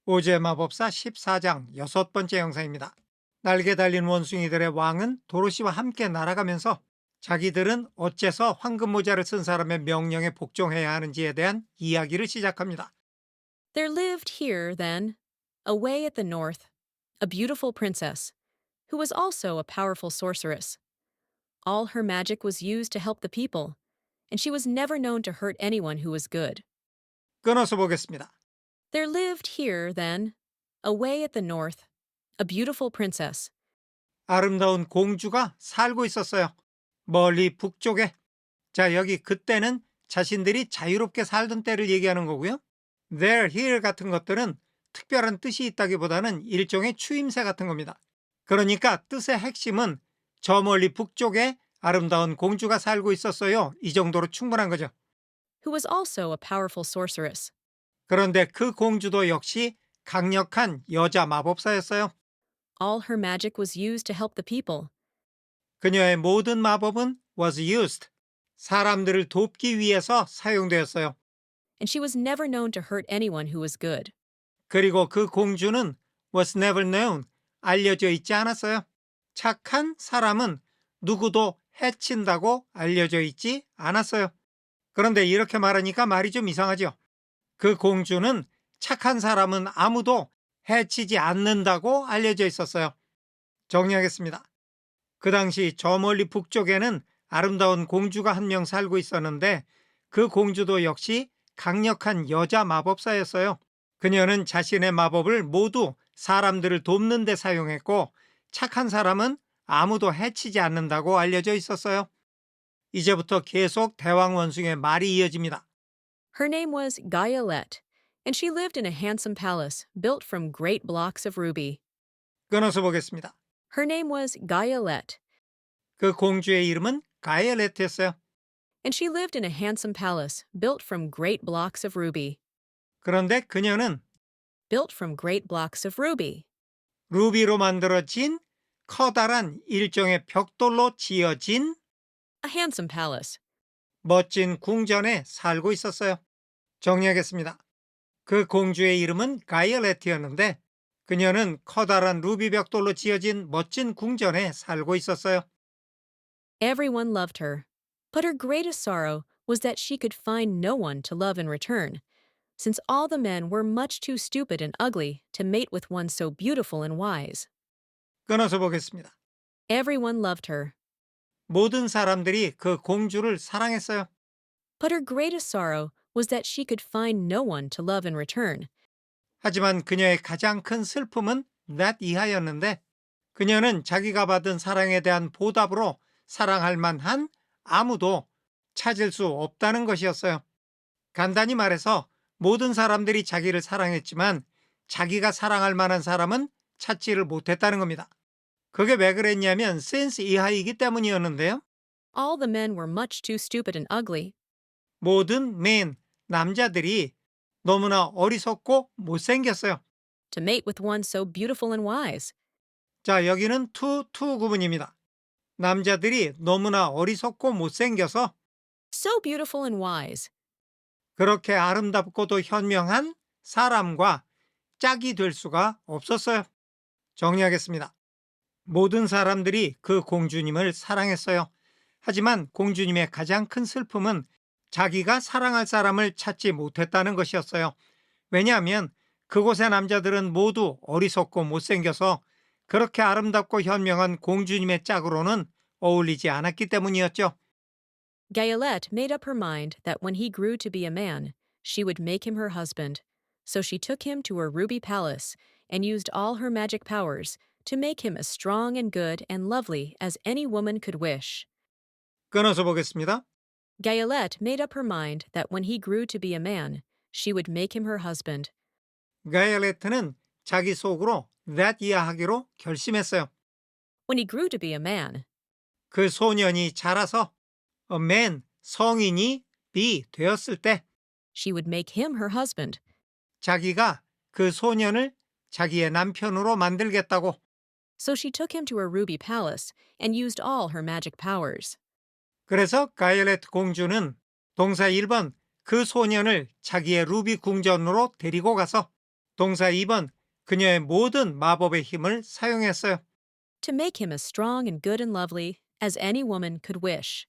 오즈의 마법사 14장 6번째 영상입니다. 날개 달린 원숭이들의 왕은 도로시와 함께 날아가면서 자기들은 어째서 황금 모자를 쓴 사람의 명령에 복종해야 하는지에 대한 이야기를 시작합니다. There lived here, then, away at the north, a beautiful princess, who was also a powerful sorceress. All her magic was used to help the people, and she was never known to hurt anyone who was good. 끊어서 보겠습니다. There lived here, then, away at the north, a beautiful princess. 아름다운 공주가 살고 있었어요. 멀리 북쪽에. 자, 여기 그때는 자신들이 자유롭게 살던 때를 얘기하는 거고요. There, here 같은 것들은 특별한 뜻이 있다기보다는 일종의 추임새 같은 겁니다. 그러니까 뜻의 핵심은 저 멀리 북쪽에 아름다운 공주가 살고 있었어요. 이 정도로 충분한 거죠. Who was also a powerful sorceress. 그런데 그 공주도 역시 강력한 여자 마법사였어요. All her magic was used to help the people, 그녀의 모든 마법은 was used. 사람들을 돕기 위해서 사용되었어요. and she was never known to hurt anyone who was good. 그리고 그 공주는 was never known. 알려져 있지 않았어요. 착한 사람은 누구도 해친다고 알려져 있지 않았어요. 그런데 이렇게 말하니까 말이 좀 이상하죠. 그 공주는 착한 사람은 아무도 해치지 않는다고 알려져 있었어요. 정리하겠습니다. 그 당시 저 멀리 북쪽에는 아름다운 공주가 한 명 살고 있었는데 그 공주도 역시 강력한 여자 마법사였어요. 그녀는 자신의 마법을 모두 사람들을 돕는 데 사용했고 착한 사람은 아무도 해치지 않는다고 알려져 있었어요. 이제부터 계속 대왕 원숭이의 말이 이어집니다. Her name was Gayalette, and she lived in a handsome palace built from great blocks of ruby. 끊어서 보겠습니다. Her name was Gayalette, 그 공주의 이름은 가이엘레트였어요. and she lived in a handsome palace built from great blocks of ruby. 그런데 그녀는 Built from great blocks of ruby. 루비로 만들어진 커다란 일종의 벽돌로 지어진 A handsome palace. 멋진 궁전에 살고 있었어요. 정리하겠습니다. 그 공주의 이름은 가이엘레트였는데 그녀는 커다란 루비 벽돌로 지어진 멋진 궁전에 살고 있었어요. Everyone loved her, but her greatest sorrow was that she could find no one to love in return, since all the men were much too stupid and ugly to mate with one so beautiful and wise. 끊어서 보겠습니다. Everyone loved her, 모든 사람들이 그 공주를 사랑했어요. but her greatest sorrow was that she could find no one to love in return, 하지만 그녀의 가장 큰 슬픔은 that 이하였는데 그녀는 자기가 받은 사랑에 대한 보답으로 사랑할 만한 아무도 찾을 수 없다는 것이었어요. 간단히 말해서 모든 사람들이 자기를 사랑했지만 자기가 사랑할 만한 사람은 찾지를 못했다는 겁니다. 그게 왜 그랬냐면 센스 이하이기 때문이었는데요. all the men were much too stupid and ugly 모든 맨, 남자들이 너무나 어리석고 못생겼어요. to mate with one so beautiful and wise. 자, 여기는 투 구분입니다. 남자들이 너무나 어리석고 못생겨서 So beautiful and wise. 그렇게 아름답고도 현명한 사람과 짝이 될 수가 없었어요. 정리하겠습니다. 모든 사람들이 그 공주님을 사랑했어요. 하지만 공주님의 가장 큰 슬픔은 자기가 사랑할 사람을 찾지 못했다는 것이었어요. 왜냐하면 그곳의 남자들은 모두 어리석고 못생겨서 그렇게 아름답고 현명한 공주님의 짝으로는 어울리지 않았기 때문이었죠. Gayelette made up her mind that when he grew to be a man, she would make him her husband. So she took him to her ruby palace and used all her magic powers to make him as strong and good and lovely as any woman could wish. 끊어서 보겠습니다. Gayelette made up her mind that when he grew to be a man, she would make him her husband. 가이엘레트는 자기 속으로 that 이하하기로 결심했어요. When he grew to be a man, 그 소년이 자라서 a man, 성인이 be 되었을 때 she would make him her husband. 자기가 그 소년을 자기의 남편으로 만들겠다고. So she took him to her ruby palace and used all her magic powers. 그래서 가이엘레트 공주는 동사 1번 그 소년을 자기의 루비 궁전으로 데리고 가서 동사 2번, 그녀의 모든 마법의 힘을 사용했어요. To make him as strong and good and lovely as any woman could wish.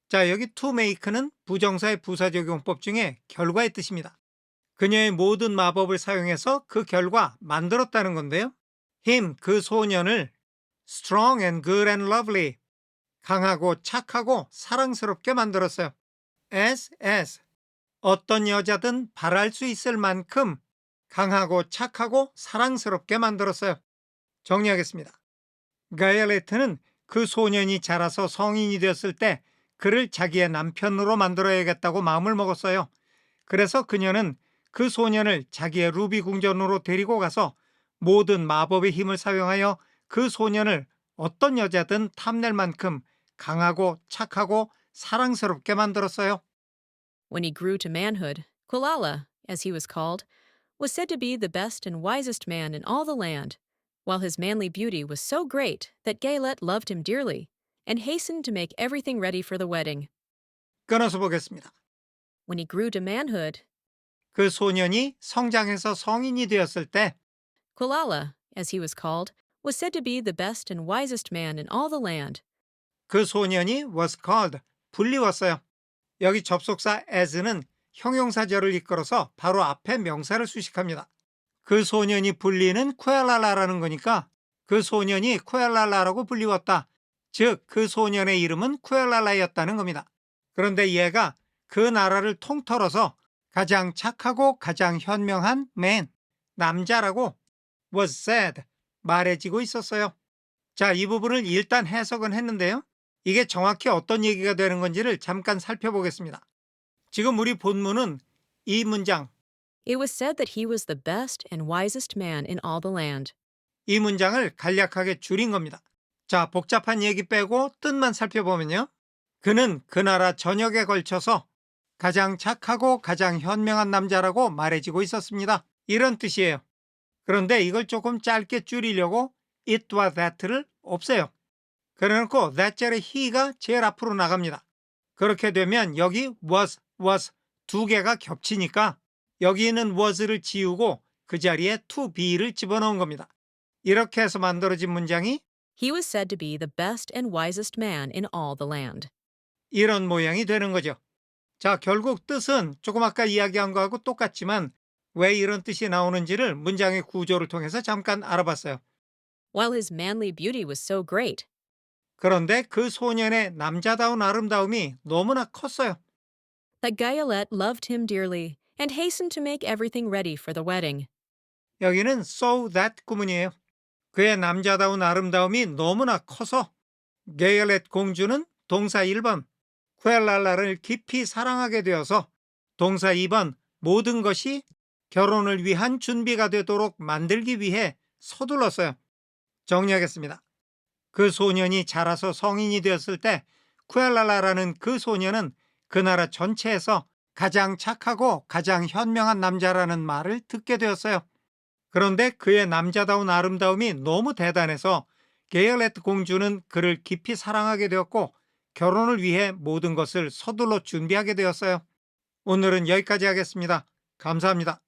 자, 여기 to make는 부정사의 부사적용법 중에 결과의 뜻입니다. 그녀의 모든 마법을 사용해서 그 결과 만들었다는 건데요. him, 그 소년을 strong and good and lovely, 강하고 착하고 사랑스럽게 만들었어요. as, 어떤 여자든 바랄 수 있을 만큼 강하고 착하고 사랑스럽게 만들었어요. 정리하겠습니다. 가이알레트는 그 소년이 자라서 성인이 되었을 때 그를 자기의 남편으로 만들어야겠다고 마음을 먹었어요. 그래서 그녀는 그 소년을 자기의 루비 궁전으로 데리고 가서 모든 마법의 힘을 사용하여 그 소년을 어떤 여자든 탐낼 만큼 강하고 착하고 사랑스럽게 만들었어요. When he grew to manhood, Quilala, as he was called, was said to be the best and wisest man in all the land, while his manly beauty was so great that Gaelet loved him dearly and hastened to make everything ready for the wedding. 끊어서 보겠습니다. When he grew to manhood, 그 소년이 성장해서 성인이 되었을 때 Quilala, as he was called, was said to be the best and wisest man in all the land. 그 소년이 was called, 불리웠어요. 여기 접속사 as는 형용사절을 이끌어서 바로 앞에 명사를 수식합니다. 그 소년이 불리는 쿠엘랄라라는 거니까 그 소년이 쿠엘랄라라고 불리웠다. 즉, 그 소년의 이름은 쿠엘랄라였다는 겁니다. 그런데 얘가 그 나라를 통틀어서 가장 착하고 가장 현명한 man, 남자라고 was said, 말해지고 있었어요. 자, 이 부분을 일단 해석은 했는데요. 이게 정확히 어떤 얘기가 되는 건지를 잠깐 살펴보겠습니다. 지금 우리 본문은 이 문장, It was said that he was the best and wisest man in all the land. 이 문장을 간략하게 줄인 겁니다. 자, 복잡한 얘기 빼고 뜻만 살펴보면요. 그는 그 나라 전역에 걸쳐서 가장 착하고 가장 현명한 남자라고 말해지고 있었습니다. 이런 뜻이에요. 그런데 이걸 조금 짧게 줄이려고 it와 that를 없애요. 그래놓고 that 자리에 he가 제일 앞으로 나갑니다. 그렇게 되면 여기 was 두 개가 겹치니까 여기 있는 was를 지우고 그 자리에 to be를 집어넣은 겁니다. 이렇게 해서 만들어진 문장이 He was said to be the best and wisest man in all the land. 이런 모양이 되는 거죠. 자, 결국 뜻은 조금 아까 이야기한 거하고 똑같지만 왜 이런 뜻이 나오는지를 문장의 구조를 통해서 잠깐 알아봤어요. While his manly beauty was so great, 그런데 그 소년의 남자다운 아름다움이 너무나 컸어요. that Gaelet loved him dearly and hastened to make everything ready for the wedding. 여기는 so that 구문이에요. 그의 남자다운 아름다움이 너무나 커서 게일렛 공주는 동사 1번 쿠엘랄라를 깊이 사랑하게 되어서 동사 2번 모든 것이 결혼을 위한 준비가 되도록 만들기 위해 서둘렀어요. 정리하겠습니다. 그 소년이 자라서 성인이 되었을 때 쿠엘랄라라는 그 소년은 그 나라 전체에서 가장 착하고 가장 현명한 남자라는 말을 듣게 되었어요. 그런데 그의 남자다운 아름다움이 너무 대단해서 게일렛 공주는 그를 깊이 사랑하게 되었고 결혼을 위해 모든 것을 서둘러 준비하게 되었어요. 오늘은 여기까지 하겠습니다. 감사합니다.